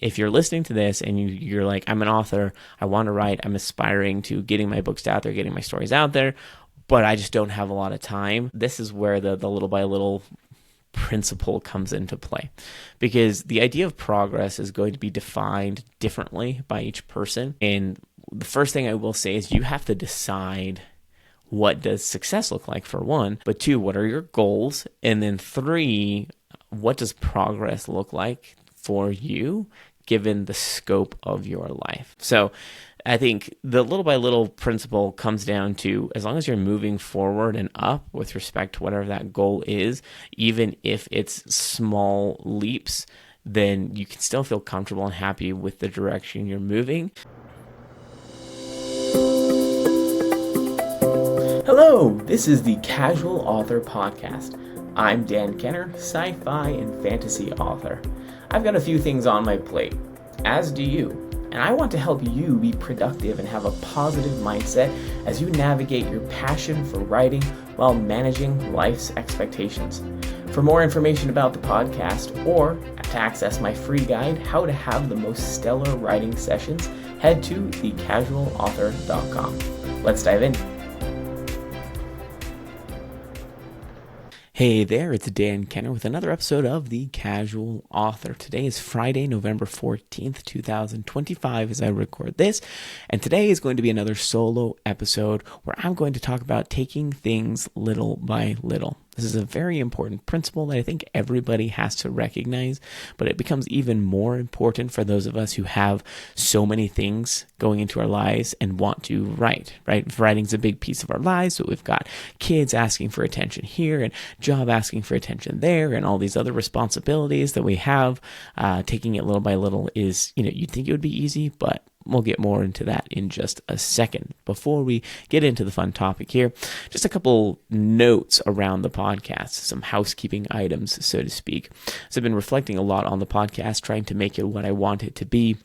if you're listening to this and you're like, I'm an author, I want to write, I'm aspiring to getting my books out there, getting my stories out there, but I just don't have a lot of time. This is where the little by little principle comes into play, because the idea of progress is going to be defined differently by each person. And the first thing I will say is you have to decide, what does success look like, for one, but two, what are your goals? And then three, what does progress look like for you given the scope of your life? So I think the little by little principle comes down to, as long as you're moving forward and up with respect to whatever that goal is, even if it's small leaps, then you can still feel comfortable and happy with the direction you're moving. Hello, this is the Casual Author Podcast. I'm Dan Kenner, sci-fi and fantasy author. I've got a few things on my plate, as do you, and I want to help you be productive and have a positive mindset as you navigate your passion for writing while managing life's expectations. For more information about the podcast, or to access my free guide, How to Have the Most Stellar Writing Sessions, head to thecasualauthor.com. Let's dive in. Hey there, it's Dan Kenner with another episode of The Casual Author. Today is Friday, November 14th, 2025 as I record this, and today is going to be another solo episode where I'm going to talk about taking things little by little. This is a very important principle that I think everybody has to recognize, but it becomes even more important for those of us who have so many things going into our lives and want to write, right? Writing's a big piece of our lives, so we've got kids asking for attention here and job asking for attention there and all these other responsibilities that we have. Taking it little by little is, you'd think it would be easy, but we'll get more into that in just a second. Before we get into the fun topic here, just a couple notes around the podcast, some housekeeping items, so to speak. So I've been reflecting a lot on the podcast, trying to make it what I want it to be.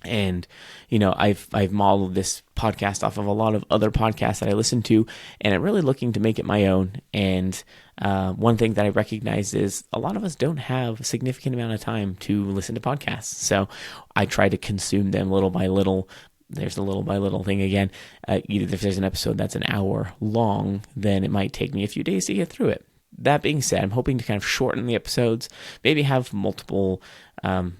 And, I've modeled this podcast off of a lot of other podcasts that I listen to, and I'm really looking to make it my own. And one thing that I recognize is a lot of us don't have a significant amount of time to listen to podcasts. So I try to consume them little by little. There's the little by little thing again. If there's an episode that's an hour long, then it might take me a few days to get through it. That being said, I'm hoping to kind of shorten the episodes, maybe have multiple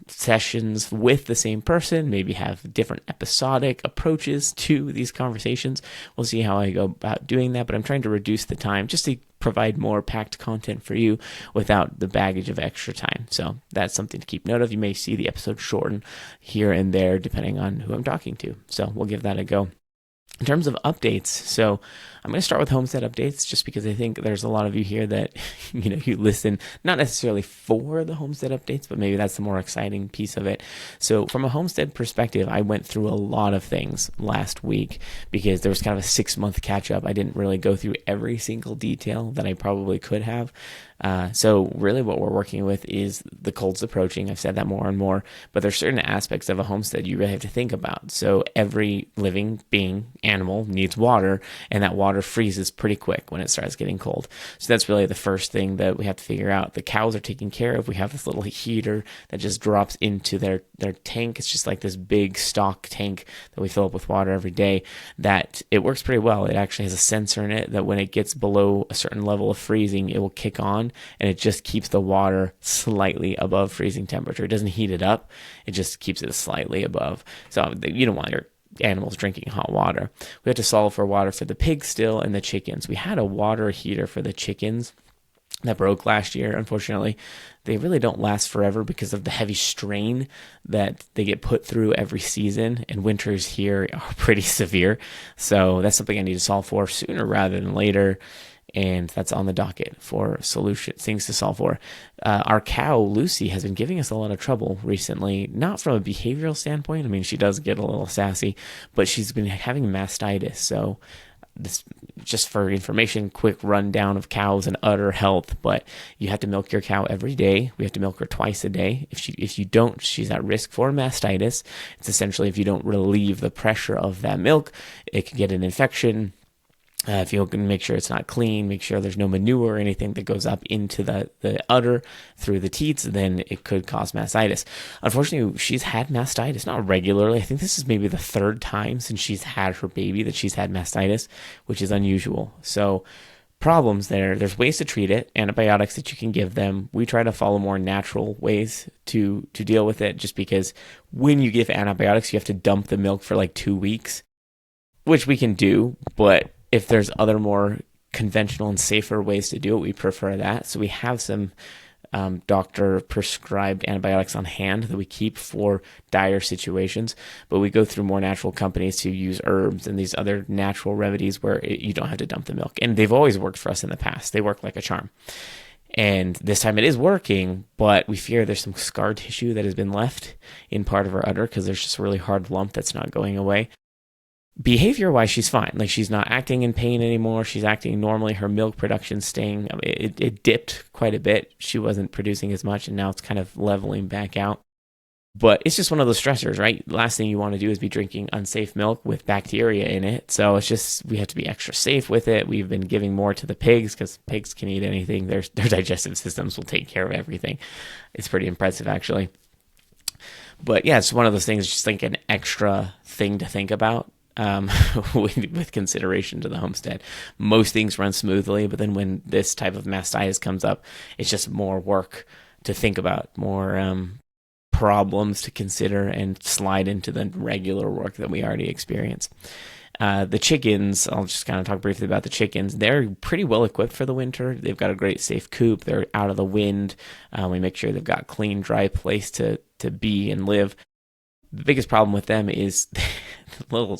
sessions with the same person, maybe have different episodic approaches to these conversations. We'll see how I go about doing that, but I'm trying to reduce the time just to provide more packed content for you without the baggage of extra time. So that's something to keep note of. You may see the episode shorten here and there depending on who I'm talking to. So we'll give that a go. In terms of updates, so I'm going to start with homestead updates just because I think there's a lot of you here that, you listen not necessarily for the homestead updates, but maybe that's the more exciting piece of it. So from a homestead perspective, I went through a lot of things last week because there was kind of a 6-month catch up. I didn't really go through every single detail that I probably could have. So really what we're working with is the cold's approaching. I've said that more and more, but there's certain aspects of a homestead you really have to think about. So every living being, animal, needs water, and that water freezes pretty quick when it starts getting cold. So that's really the first thing that we have to figure out. The cows are taken care of. We have this little heater that just drops into their tank. It's just like this big stock tank that we fill up with water every day. That it works pretty well. It actually has a sensor in it that when it gets below a certain level of freezing, it will kick on, and it just keeps the water slightly above freezing temperature. It doesn't heat it up. It just keeps it slightly above. So you don't want your animals drinking hot water. We have to solve for water for the pigs still and the chickens. We had a water heater for the chickens that broke last year. Unfortunately, they really don't last forever because of the heavy strain that they get put through every season, and winters here are pretty severe. So that's something I need to solve for sooner rather than later. And that's on the docket for things to solve for. Our cow, Lucy, has been giving us a lot of trouble recently, not from a behavioral standpoint. I mean, she does get a little sassy, but she's been having mastitis. So this, just for information, quick rundown of cows and udder health, but you have to milk your cow every day. We have to milk her twice a day. If you don't, she's at risk for mastitis. It's essentially if you don't relieve the pressure of that milk, it can get an infection. If you can make sure it's not clean, make sure there's no manure or anything that goes up into the udder through the teats, then it could cause mastitis. Unfortunately, she's had mastitis, not regularly. I think this is maybe the third time since she's had her baby that she's had mastitis, which is unusual. So problems there. There's ways to treat it, antibiotics that you can give them. We try to follow more natural ways to deal with it, just because when you give antibiotics, you have to dump the milk for like 2 weeks, which we can do, but if there's other more conventional and safer ways to do it, we prefer that. So we have some doctor prescribed antibiotics on hand that we keep for dire situations, but we go through more natural companies to use herbs and these other natural remedies where you don't have to dump the milk. And they've always worked for us in the past. They work like a charm. And this time it is working, but we fear there's some scar tissue that has been left in part of her udder because there's just a really hard lump that's not going away. Behavior-wise, she's fine. Like, she's not acting in pain anymore. She's acting normally. Her milk production's staying. It dipped quite a bit. She wasn't producing as much, and now it's kind of leveling back out. But it's just one of those stressors, right? Last thing you want to do is be drinking unsafe milk with bacteria in it. So it's just, we have to be extra safe with it. We've been giving more to the pigs because pigs can eat anything. Their digestive systems will take care of everything. It's pretty impressive, actually. But yeah, it's one of those things, just like an extra thing to think about. With consideration to the homestead. Most things run smoothly, but then when this type of mastitis comes up, it's just more work to think about, more problems to consider, and slide into the regular work that we already experience. The chickens, I'll just kind of talk briefly about the chickens. They're pretty well equipped for the winter. They've got a great safe coop. They're out of the wind. We make sure they've got a clean, dry place to be and live. The biggest problem with them is the little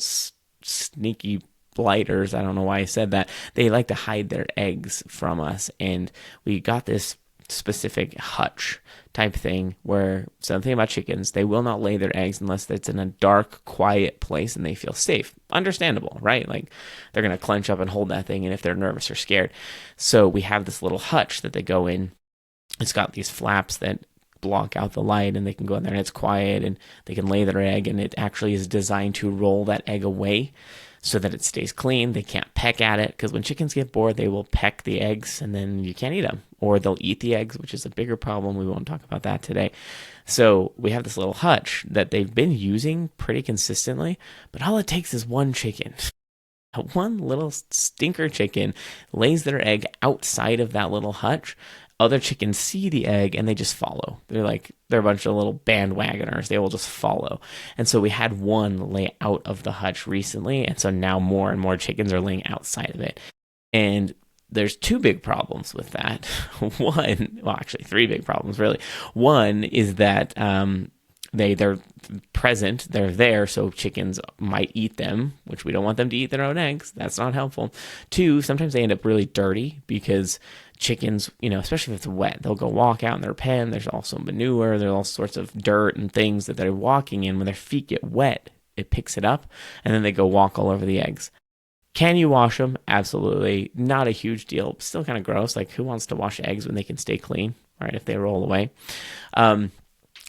sneaky blighters. I don't know why I said that. They like to hide their eggs from us. And we got this specific hutch type thing where, something about chickens, they will not lay their eggs unless it's in a dark, quiet place and they feel safe. Understandable, right? Like, they're going to clench up and hold that thing, and if they're nervous or scared. So we have this little hutch that they go in. It's got these flaps that block out the light, and they can go in there and it's quiet, and they can lay their egg, and it actually is designed to roll that egg away so that it stays clean. They can't peck at it, because when chickens get bored, they will peck the eggs and then you can't eat them, or they'll eat the eggs, which is a bigger problem. We won't talk about that today. So we have this little hutch that they've been using pretty consistently, but all it takes is one chicken. One little stinker chicken lays their egg outside of that little hutch. Other chickens see the egg and they just follow. They're a bunch of little bandwagoners. They will just follow. And so we had one lay out of the hutch recently. And so now more and more chickens are laying outside of it. And there's two big problems with that. Three big problems, really. One is that they're present, they're there, so chickens might eat them, which we don't want them to eat their own eggs. That's not helpful. Two, sometimes they end up really dirty because chickens, especially if it's wet, they'll go walk out in their pen. There's also manure, there's all sorts of dirt and things that they're walking in. When their feet get wet, it picks it up, and then they go walk all over the eggs. Can you wash them? Absolutely. Not a huge deal. Still kind of gross. Like, who wants to wash eggs when they can stay clean, right, if they roll away?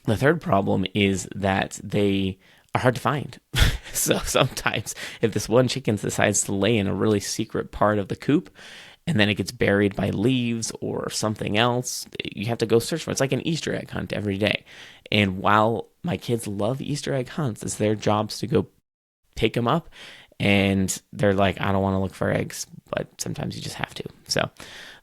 The third problem is that they are hard to find. So sometimes if this one chicken decides to lay in a really secret part of the coop, and then it gets buried by leaves or something else, you have to go search for it. It's like an Easter egg hunt every day. And while my kids love Easter egg hunts, it's their jobs to go pick them up. And they're like, I don't want to look for eggs, but sometimes you just have to. So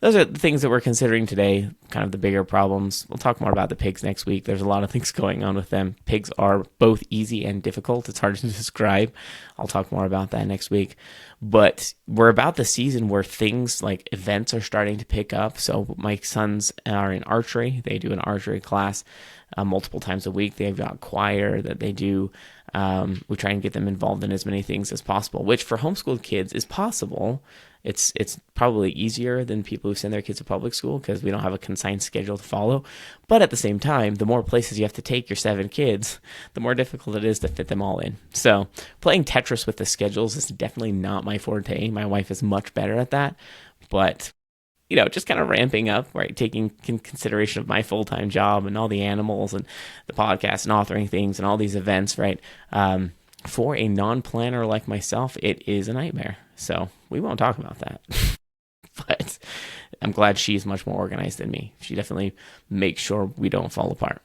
those are the things that we're considering today, kind of the bigger problems. We'll talk more about the pigs next week. There's a lot of things going on with them. Pigs are both easy and difficult. It's hard to describe. I'll talk more about that next week. But we're about the season where things like events are starting to pick up. So my sons are in archery. They do an archery class multiple times a week. They've got choir that they do. We try and get them involved in as many things as possible, which for homeschooled kids is possible. It's probably easier than people who send their kids to public school because we don't have a consigned schedule to follow. But at the same time, the more places you have to take your 7 kids, the more difficult it is to fit them all in. So playing Tetris with the schedules is definitely not my forte. My wife is much better at that. But just kind of ramping up, right? Taking consideration of my full-time job and all the animals and the podcast and authoring things and all these events, right? For a non-planner like myself, it is a nightmare. So we won't talk about that. But I'm glad she's much more organized than me. She definitely makes sure we don't fall apart.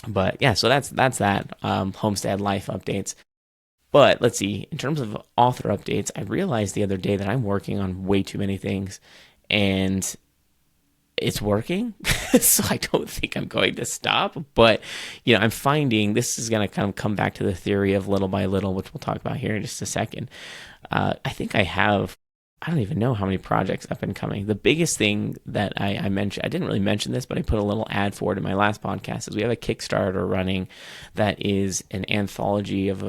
But yeah, so that's that. Homestead life updates. But let's see, in terms of author updates, I realized the other day that I'm working on way too many things, and it's working. So I don't think I'm going to stop. But, I'm finding this is going to kind of come back to the theory of little by little, which we'll talk about here in just a second. I think I don't even know how many projects up and coming. The biggest thing that I mentioned, I didn't really mention this, but I put a little ad for it in my last podcast, is we have a Kickstarter running that is an anthology of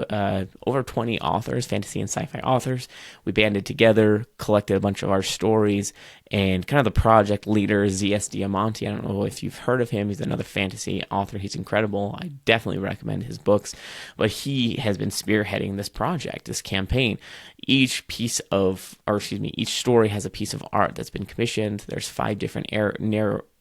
over 20 authors, fantasy and sci-fi authors. We banded together, collected a bunch of our stories, and kind of the project leader, Z.S. Diamante. I don't know if you've heard of him. He's another fantasy author. He's incredible. I definitely recommend his books. But he has been spearheading this project, this campaign. Each story has a piece of art that's been commissioned. There's 5 different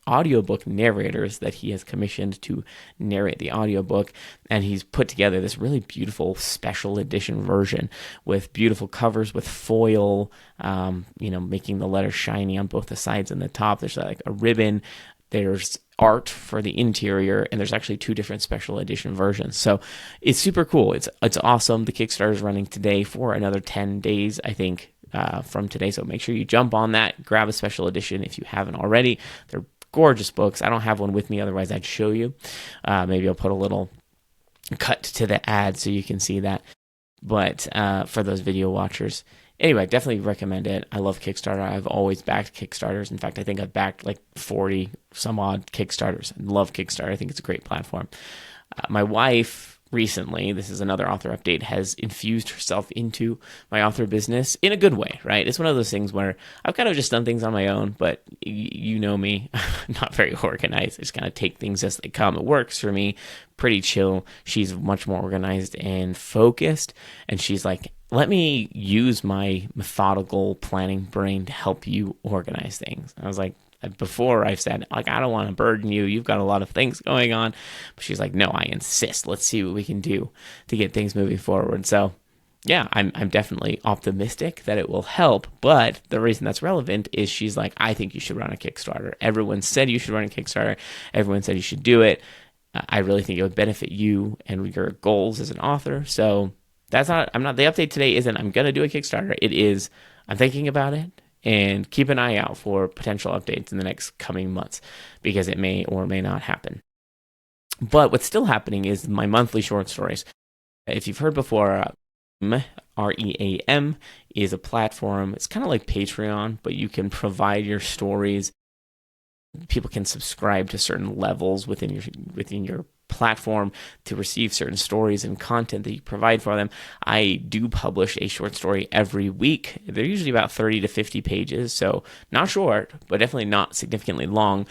audiobook narrators that he has commissioned to narrate the audiobook, and he's put together this really beautiful special edition version with beautiful covers with foil, making the letters shiny on both the sides and the top. There's like a ribbon. There's art for the interior, and there's actually 2 different special edition versions. So it's super cool. It's awesome. The Kickstarter is running today for another 10 days, I think, from today. So make sure you jump on that. Grab a special edition if you haven't already. They're gorgeous books. I don't have one with me, otherwise I'd show you. Maybe I'll put a little cut to the ad so you can see that. But for those video watchers, anyway, definitely recommend it. I love Kickstarter. I've always backed Kickstarters. In fact, I think I've backed like 40 some odd Kickstarters. I love Kickstarter. I think it's a great platform. My wife recently, this is another author update, has infused herself into my author business in a good way, right? It's one of those things where I've kind of just done things on my own, but you know me, I'm not very organized. I just kind of take things as they come. It works for me, pretty chill. She's much more organized and focused, and she's like, let me use my methodical planning brain to help you organize things. I was like, before I've said, like, I don't want to burden you. You've got a lot of things going on. But she's like, no, I insist. Let's see what we can do to get things moving forward. So yeah, I'm definitely optimistic that it will help. But the reason that's relevant is she's like, I think you should run a Kickstarter. Everyone said you should run a Kickstarter. Everyone said you should do it. I really think it would benefit you and your goals as an author. So the update today isn't I'm going to do a Kickstarter. It is, I'm thinking about it. And keep an eye out for potential updates in the next coming months, because it may or may not happen. But what's still happening is my monthly short stories. If you've heard before, REAM is a platform. It's kind of like Patreon, but you can provide your stories. People can subscribe to certain levels within your platform to receive certain stories and content that you provide for them. I do publish a short story every week. They're usually about 30 to 50 pages, so not short, but definitely not significantly long.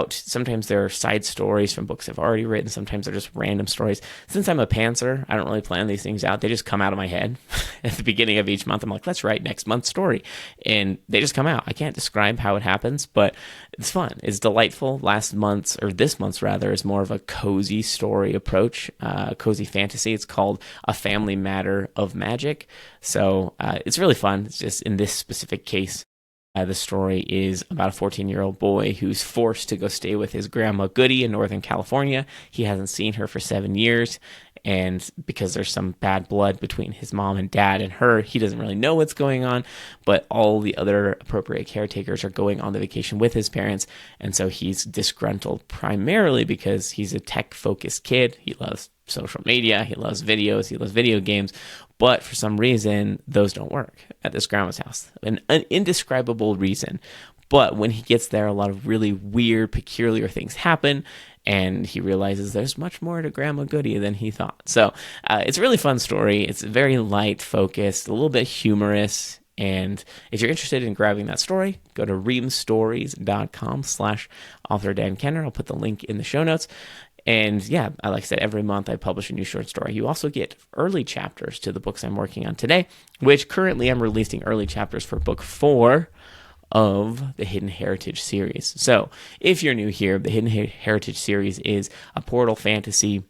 Sometimes they're side stories from books I've already written. Sometimes they're just random stories. Since I'm a pantser, I don't really plan these things out. They just come out of my head. At the beginning of each month, I'm like, let's write next month's story. And they just come out. I can't describe how it happens, but it's fun. It's delightful. This month's is more of a cozy story approach, cozy fantasy. It's called A Family Matter of Magic. So it's really fun. It's just in this specific case, the story is about a 14-year-old boy who's forced to go stay with his grandma Goody in Northern California. He hasn't seen her for 7 years. And because there's some bad blood between his mom and dad and her, he doesn't really know what's going on. But all the other appropriate caretakers are going on the vacation with his parents. And so he's disgruntled primarily because he's a tech-focused kid. He loves social media. He loves videos. He loves video games. But for some reason, those don't work at this grandma's house. An indescribable reason. But when he gets there, a lot of really weird, peculiar things happen, and he realizes there's much more to Grandma Goody than he thought. So it's a really fun story. It's very light focused, a little bit humorous. And if you're interested in grabbing that story, go to reamstories.com/author Dan Kenner. I'll put the link in the show notes. And yeah, like I said, every month I publish a new short story. You also get early chapters to the books I'm working on today, which currently I'm releasing early chapters for book 4 of the Hidden Heritage series. So if you're new here, the Hidden Heritage series is a portal fantasy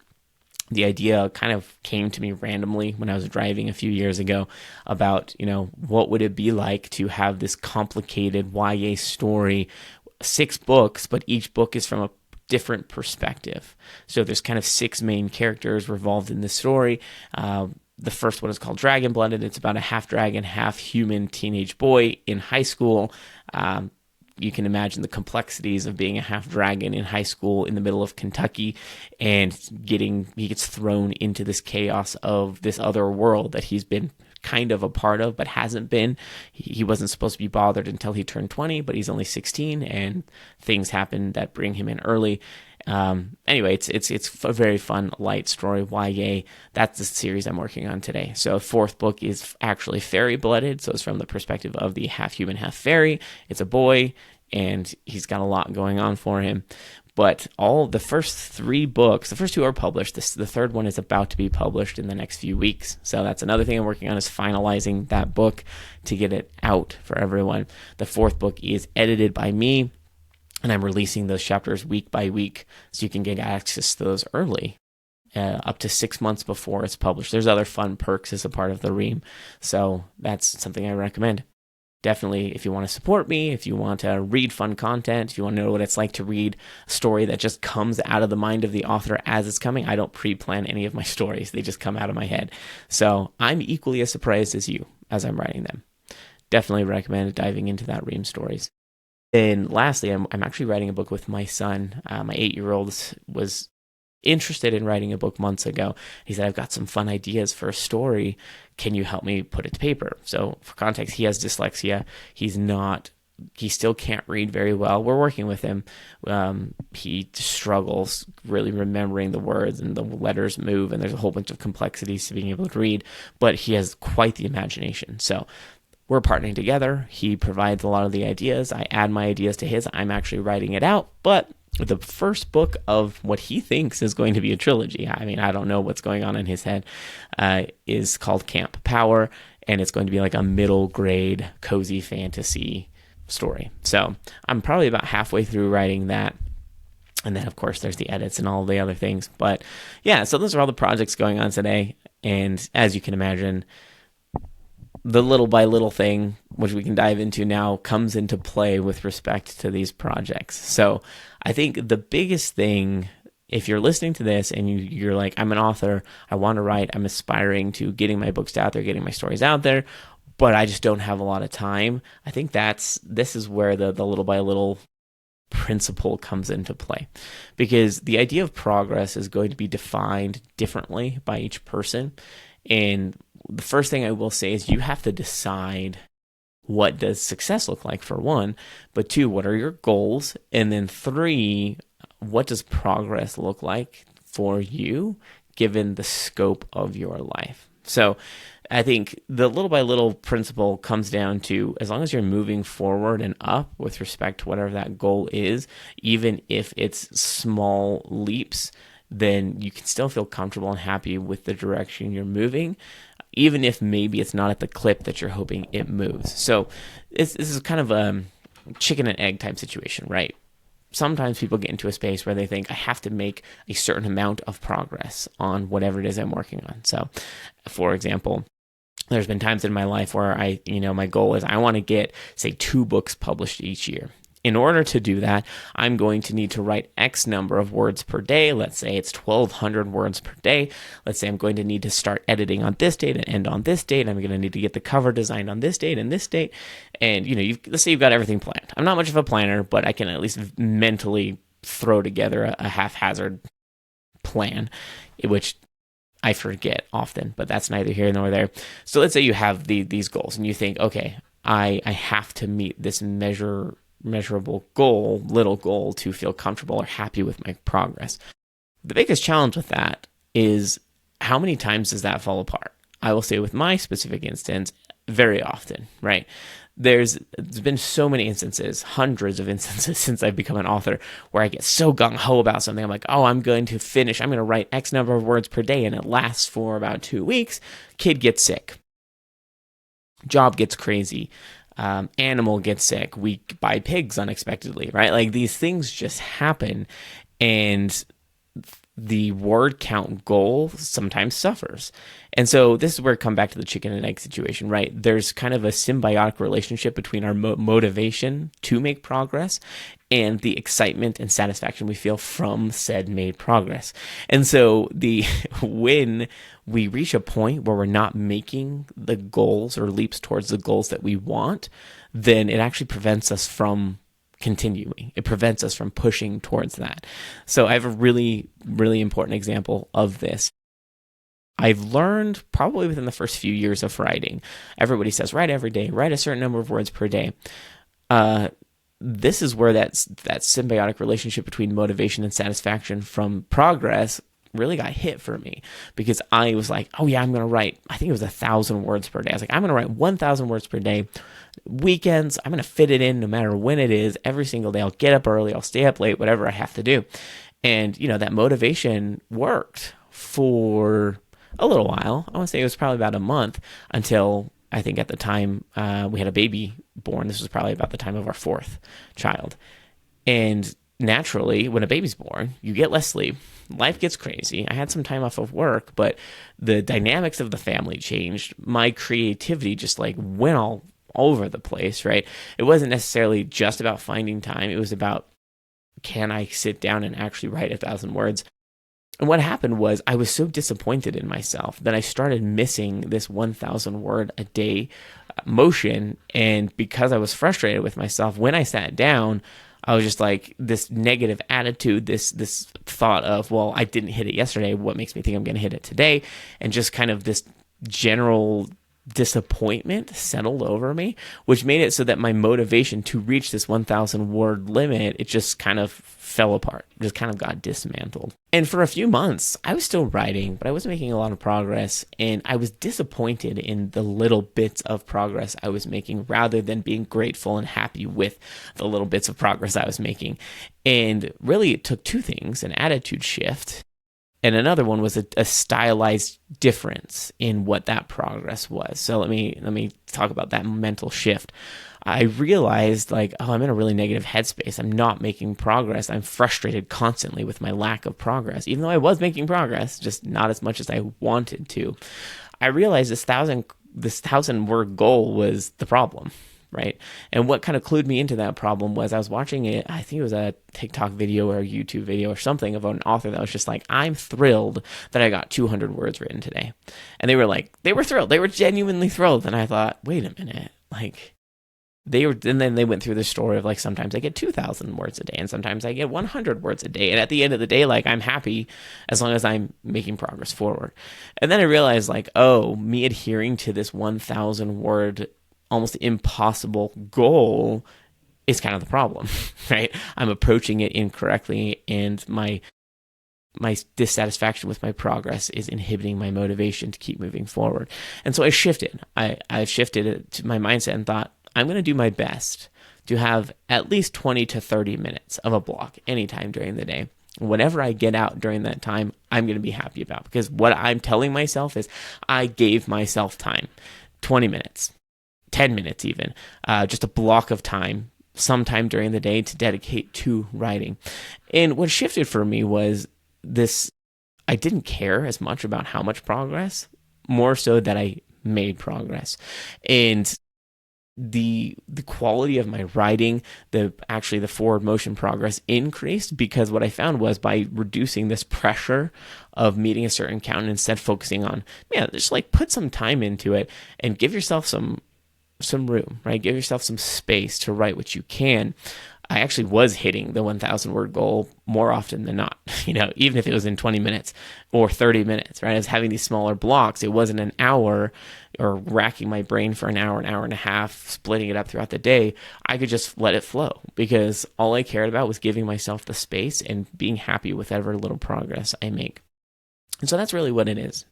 The idea kind of came to me randomly when I was driving a few years ago about, what would it be like to have this complicated YA story, 6 books, but each book is from a different perspective. So there's kind of 6 main characters revolved in this story. The first one is called Dragon Blooded. It's about a half dragon, half human teenage boy in high school. You can imagine the complexities of being a half dragon in high school in the middle of Kentucky, and he gets thrown into this chaos of this other world that he's been kind of a part of, but hasn't been. He wasn't supposed to be bothered until he turned 20, but he's only 16, and things happen that bring him in early. Anyway, it's a very fun, light story, YA. That's the series I'm working on today. So 4th book is actually Fairy Blooded, so it's from the perspective of the half human, half fairy. It's a boy, and he's got a lot going on for him. But all the first 3 books, the first 2 are published. The 3rd one is about to be published in the next few weeks. So that's another thing I'm working on, is finalizing that book to get it out for everyone. The 4th book is edited by me, and I'm releasing those chapters week by week, so you can get access to those early, up to 6 months before it's published. There's other fun perks as a part of the Ream, so that's something I recommend. Definitely, if you want to support me, if you want to read fun content, if you want to know what it's like to read a story that just comes out of the mind of the author as it's coming. I don't pre-plan any of my stories. They just come out of my head. So I'm equally as surprised as you as I'm writing them. Definitely recommend diving into that Ream stories. Then lastly, I'm actually writing a book with my son. My 8-year-old was interested in writing a book months ago. He said, I've got some fun ideas for a story. Can you help me put it to paper? So for context, he has dyslexia. He still can't read very well. We're working with him. He struggles really remembering the words, and the letters move, and there's a whole bunch of complexities to being able to read, but he has quite the imagination. So we're partnering together. He provides a lot of the ideas. I add my ideas to his. I'm actually writing it out. But the first book of what he thinks is going to be a trilogy, I mean, I don't know what's going on in his head, is called Camp Power. And it's going to be like a middle grade cozy fantasy story. So I'm probably about halfway through writing that. And then, of course, there's the edits and all the other things. But yeah, so those are all the projects going on today. And as you can imagine, the little by little thing, which we can dive into now, comes into play with respect to these projects. So I think the biggest thing, if you're listening to this and you're like, I'm an author, I want to write, I'm aspiring to getting my books out there, getting my stories out there, but I just don't have a lot of time. I think this is where the little by little principle comes into play, because the idea of progress is going to be defined differently by each person. And the first thing I will say is you have to decide, what does success look like, for one, but 2, what are your goals? And then 3, what does progress look like for you given the scope of your life? So I think the little by little principle comes down to, as long as you're moving forward and up with respect to whatever that goal is, even if it's small leaps, then you can still feel comfortable and happy with the direction you're moving, even if maybe it's not at the clip that you're hoping it moves. So this is kind of a chicken and egg type situation, right? Sometimes people get into a space where they think, I have to make a certain amount of progress on whatever it is I'm working on. So, for example, there's been times in my life where my goal is I want to get, say, 2 books published each year. In order to do that, I'm going to need to write X number of words per day. Let's say it's 1,200 words per day. Let's say I'm going to need to start editing on this date and end on this date. I'm going to need to get the cover designed on this date and this date. And, let's say you've got everything planned. I'm not much of a planner, but I can at least mentally throw together a haphazard plan, which I forget often, but that's neither here nor there. So let's say you have these goals and you think, okay, I have to meet this measurable goal, little goal, to feel comfortable or happy with my progress. The biggest challenge with that is, how many times does that fall apart? I will say with my specific instance, very often, right? There's been so many instances, hundreds of instances since I've become an author, where I get so gung-ho about something. I'm like, I'm going to write X number of words per day, and it lasts for about 2 weeks. Kid gets sick. Job gets crazy. Animal gets sick. We buy pigs unexpectedly, right? Like, these things just happen. And the word count goal sometimes suffers. And so this is where I come back to the chicken and egg situation, right? There's kind of a symbiotic relationship between our motivation to make progress and the excitement and satisfaction we feel from said made progress. And so when we reach a point where we're not making the goals or leaps towards the goals that we want, then it actually prevents us from continuing. It prevents us from pushing towards that. So I have a really, really important example of this. I've learned probably within the first few years of writing. Everybody says, write every day, write a certain number of words per day. This is where that symbiotic relationship between motivation and satisfaction from progress really got hit for me, because I was like, oh yeah, I'm going to write, I think it was 1,000 words per day. I was like, I'm going to write 1,000 words per day. Weekends, I'm going to fit it in no matter when it is, every single day. I'll get up early, I'll stay up late, whatever I have to do. And, that motivation worked for a little while. I want to say it was probably about a month, until I think at the time we had a baby born. This was probably about the time of our fourth child. And naturally, when a baby's born, you get less sleep. Life gets crazy. I had some time off of work, but the dynamics of the family changed. My creativity just went all over the place, right? It wasn't necessarily just about finding time. It was about, can I sit down and actually write 1,000 words? And what happened was I was so disappointed in myself that I started missing this 1,000 word a day motion. And because I was frustrated with myself, when I sat down, I was just this negative attitude, this thought of, well, I didn't hit it yesterday. What makes me think I'm going to hit it today? And just kind of this general disappointment settled over me, which made it so that my motivation to reach this 1,000 word limit, it just kind of fell apart, just kind of got dismantled. And for a few months, I was still writing, but I wasn't making a lot of progress, and I was disappointed in the little bits of progress I was making, rather than being grateful and happy with the little bits of progress I was making. And really, it took two things: an attitude shift, and another one was a stylized difference in what that progress was. So let me talk about that mental shift. I realized I'm in a really negative headspace. I'm not making progress. I'm frustrated constantly with my lack of progress, even though I was making progress, just not as much as I wanted to. I realized this 1,000 word goal was the problem, right? And what kind of clued me into that problem was I was watching it, I think it was a TikTok video or a YouTube video or something, of an author that was just I'm thrilled that I got 200 words written today. And they were thrilled. They were genuinely thrilled. And I thought, wait a minute, and then they went through the story of sometimes I get 2,000 words a day, and sometimes I get 100 words a day. And at the end of the day, I'm happy as long as I'm making progress forward. And then I realized me adhering to this 1,000 word, almost impossible goal is kind of the problem, right? I'm approaching it incorrectly, and my dissatisfaction with my progress is inhibiting my motivation to keep moving forward. And so I shifted. I shifted it to my mindset and thought, I'm going to do my best to have at least 20 to 30 minutes of a block anytime during the day. Whatever I get out during that time, I'm going to be happy about, because what I'm telling myself is I gave myself time, 20 minutes, 10 minutes even, just a block of time sometime during the day to dedicate to writing. And what shifted for me was this: I didn't care as much about how much progress, more so that I made progress. And the quality of my writing, the forward motion progress increased, because what I found was, by reducing this pressure of meeting a certain count and instead focusing on, just put some time into it and give yourself some room, right? Give yourself some space to write what you can. I actually was hitting the 1,000 word goal more often than not, even if it was in 20 minutes or 30 minutes, right? I was having these smaller blocks. It wasn't an hour or racking my brain for an hour and a half, splitting it up throughout the day. I could just let it flow, because all I cared about was giving myself the space and being happy with every little progress I make. And so that's really what it is.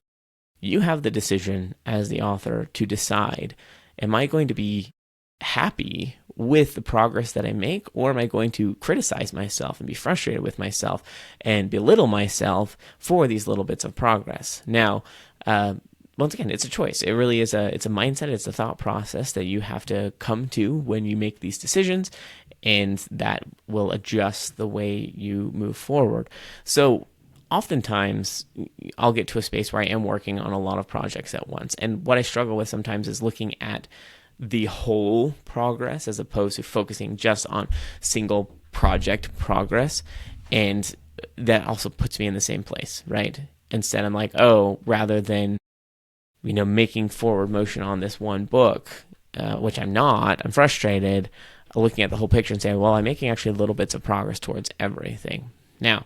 You have the decision as the author to decide, am I going to be happy with the progress that I make, or am I going to criticize myself and be frustrated with myself and belittle myself for these little bits of progress? Now, once again, it's a choice. It really is it's a mindset. It's a thought process that you have to come to when you make these decisions, and that will adjust the way you move forward. So oftentimes I'll get to a space where I am working on a lot of projects at once. And what I struggle with sometimes is looking at the whole progress as opposed to focusing just on single project progress. And that also puts me in the same place, right? Instead, I'm like, oh, rather than, making forward motion on this one book, which I'm not, I'm frustrated, looking at the whole picture and saying, well, I'm making actually little bits of progress towards everything. Now,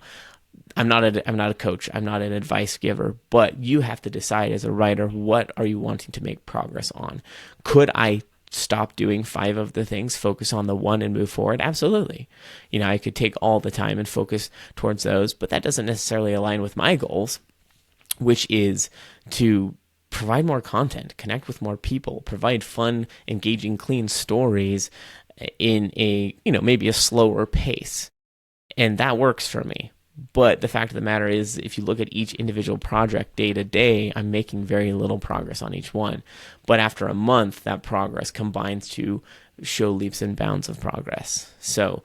I'm not a coach. I'm not an advice giver, but you have to decide as a writer, what are you wanting to make progress on? Could I stop doing 5 of the things, focus on the one and move forward? Absolutely. I could take all the time and focus towards those, but that doesn't necessarily align with my goals, which is to provide more content, connect with more people, provide fun, engaging, clean stories in a, maybe a slower pace. And that works for me. But the fact of the matter is, if you look at each individual project day to day, I'm making very little progress on each one. But after a month, that progress combines to show leaps and bounds of progress. So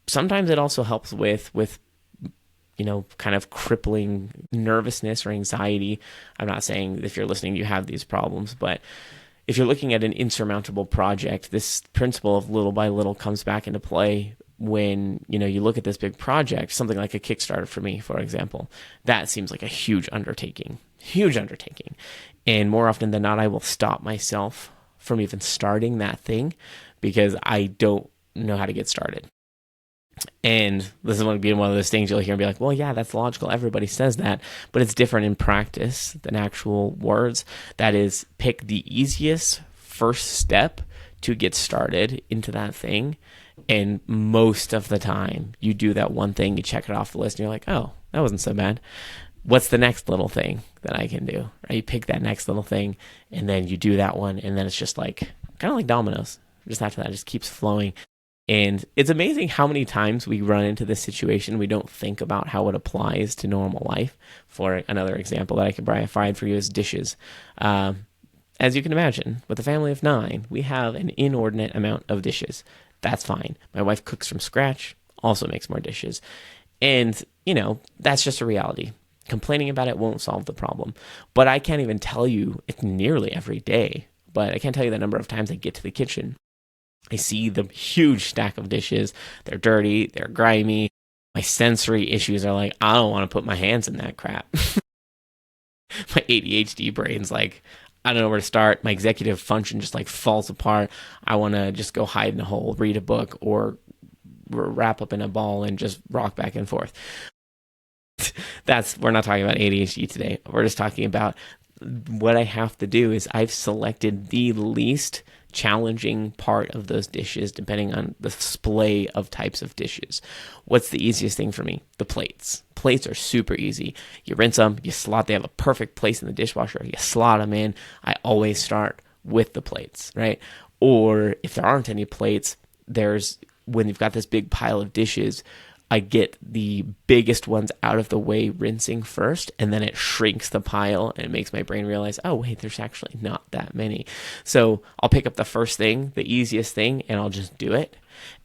sometimes it also helps with kind of crippling nervousness or anxiety. I'm not saying if you're listening you have these problems, but if you're looking at an insurmountable project, this principle of little by little comes back into play when you look at this big project, something like a Kickstarter for me, for example. That seems like a huge undertaking. And more often than not, I will stop myself from even starting that thing because I don't know how to get started. And this is going to be one of those things you'll hear and be like, well, yeah, that's logical. Everybody says that, but it's different in practice than actual words. That is, pick the easiest first step to get started into that thing. And most of the time you do that one thing, you check it off the list and you're like, oh, that wasn't so bad. What's the next little thing that I can do? Right? You pick that next little thing and then you do that one. And then it's just like, kind of like dominoes. Just after that, it just keeps flowing. And it's amazing how many times we run into this situation. We don't think about how it applies to normal life. For another example that I could provide for you is dishes. As you can imagine, with a family of 9, we have an inordinate amount of dishes. That's fine. My wife cooks from scratch, also makes more dishes. And, that's just a reality. Complaining about it won't solve the problem. But I can't even tell you, it's nearly every day, but I can't tell you the number of times I get to the kitchen. I see the huge stack of dishes. They're dirty. They're grimy. My sensory issues are like, I don't want to put my hands in that crap. My ADHD brain's like, I don't know where to start. My executive function just like falls apart. I want to just go hide in a hole, read a book, or wrap up in a ball and just rock back and forth. We're not talking about ADHD today. We're just talking about what I have to do is I've selected the least challenging part of those dishes depending on the display of types of dishes. What's the easiest thing for me? The plates. Plates are super easy. You rinse them, you slot, they have a perfect place in the dishwasher, you slot them in. I always start with the plates, right? Or if there aren't any plates, when you've got this big pile of dishes, I get the biggest ones out of the way rinsing first, and then it shrinks the pile and it makes my brain realize, oh, wait, there's actually not that many. So I'll pick up the first thing, the easiest thing, and I'll just do it.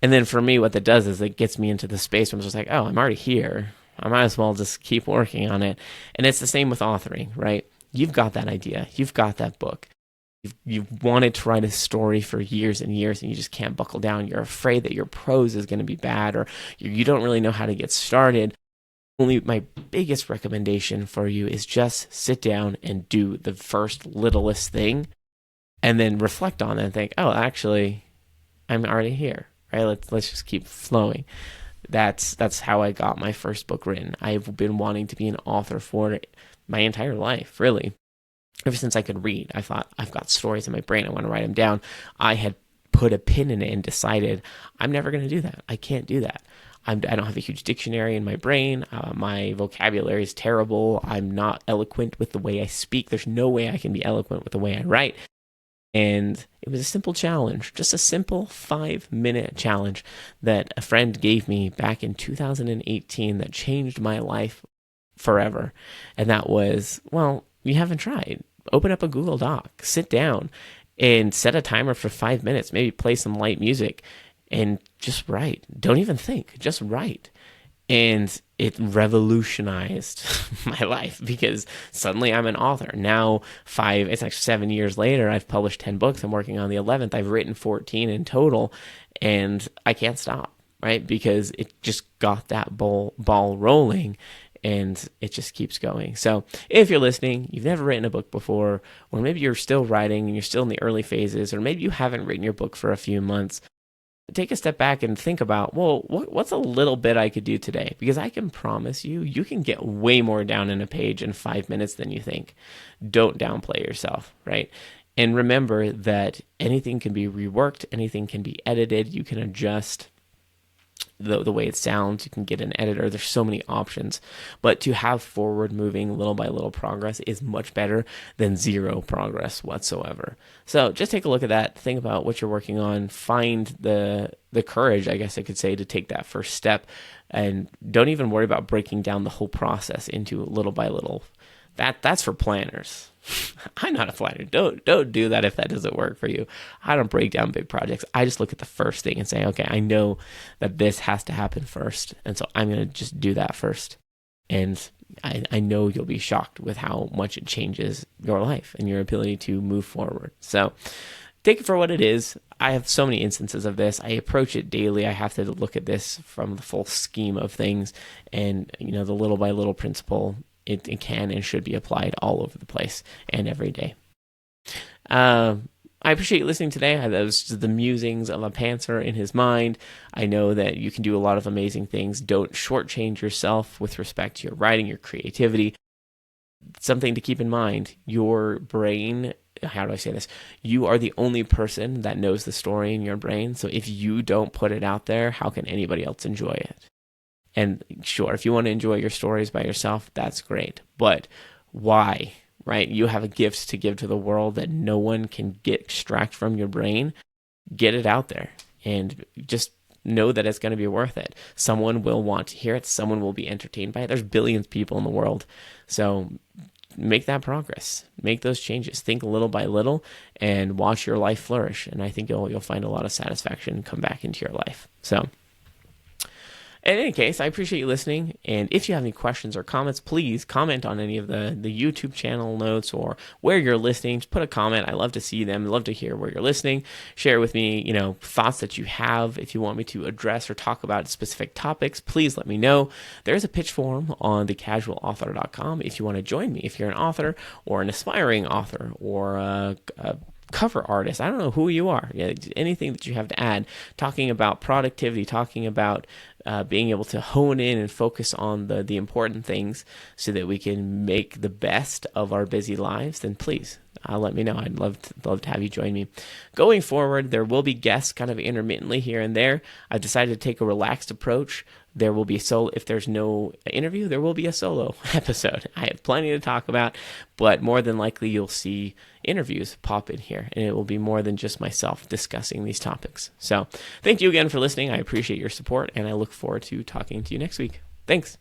And then for me, what that does is it gets me into the space where I'm just like, oh, I'm already here. I might as well just keep working on it. And it's the same with authoring, right? You've got that idea. You've got that book. You've wanted to write a story for years and years, and you just can't buckle down. You're afraid that your prose is going to be bad, or you don't really know how to get started. Only my biggest recommendation for you is just sit down and do the first littlest thing, and then reflect on it and think, oh, actually, I'm already here, right? Let's just keep flowing. That's how I got my first book written. I've been wanting to be an author for my entire life, really. Ever since I could read, I thought, I've got stories in my brain. I want to write them down. I had put a pin in it and decided, I'm never going to do that. I can't do that. I don't have a huge dictionary in my brain. My vocabulary is terrible. I'm not eloquent with the way I speak. There's no way I can be eloquent with the way I write. And it was a simple challenge, just a simple 5-minute challenge that a friend gave me back in 2018 that changed my life forever. And that was, well, you haven't tried. Open up a Google Doc, sit down and set a timer for 5 minutes, maybe play some light music and just write. Don't even think, just write. And it revolutionized my life because suddenly I'm an author. Now, it's like 7 years later, I've published 10 books. I'm working on the 11th. I've written 14 in total, and I can't stop, right? Because it just got that ball rolling, and it just keeps going. So if you're listening, you've never written a book before, or maybe you're still writing and you're still in the early phases, or maybe you haven't written your book for a few months, take a step back and think about, well, what's a little bit I could do today? Because I can promise you, you can get way more down in a page in 5 minutes than you think. Don't downplay yourself, right? And remember that anything can be reworked, anything can be edited, you can adjust the way it sounds. You can get an editor. There's so many options, but to have forward moving little by little progress is much better than zero progress whatsoever. So just take a look at that. Think about what you're working on. Find the courage, I guess I could say, to take that first step, and don't even worry about breaking down the whole process into little by little. That's for planners. I'm not a planner. Don't do that if that doesn't work for you. I don't break down big projects. I just look at the first thing and say, okay, I know that this has to happen first, and so I'm going to just do that first. And I know you'll be shocked with how much it changes your life and your ability to move forward. So take it for what it is. I have so many instances of this. I approach it daily. I have to look at this from the full scheme of things, and the little by little principle. It can and should be applied all over the place and every day. I appreciate you listening today. That was just the musings of a pantser in his mind. I know that you can do a lot of amazing things. Don't shortchange yourself with respect to your writing, your creativity. Something to keep in mind, your brain, how do I say this? You are the only person that knows the story in your brain. So if you don't put it out there, how can anybody else enjoy it? And sure, if you want to enjoy your stories by yourself, that's great. But why, right? You have a gift to give to the world that no one can extract from your brain. Get it out there and just know that it's going to be worth it. Someone will want to hear it. Someone will be entertained by it. There's billions of people in the world. So make that progress. Make those changes. Think little by little and watch your life flourish. And I think you'll find a lot of satisfaction come back into your life. So in any case, I appreciate you listening, and if you have any questions or comments, please comment on any of the YouTube channel notes or where you're listening. Just put a comment. I love to see them. I love to hear where you're listening. Share with me, thoughts that you have. If you want me to address or talk about specific topics, please let me know. There's a pitch form on thecasualauthor.com if you want to join me. If you're an author or an aspiring author or a cover artist, I don't know who you are, anything that you have to add, talking about productivity, talking about being able to hone in and focus on the important things so that we can make the best of our busy lives, then please let me know. I'd love to have you join me. Going forward, there will be guests kind of intermittently here and there. I've decided to take a relaxed approach. There will be a solo. If there's no interview, there will be a solo episode. I have plenty to talk about, but more than likely you'll see interviews pop in here, and it will be more than just myself discussing these topics. So thank you again for listening. I appreciate your support, and I look forward to talking to you next week. Thanks.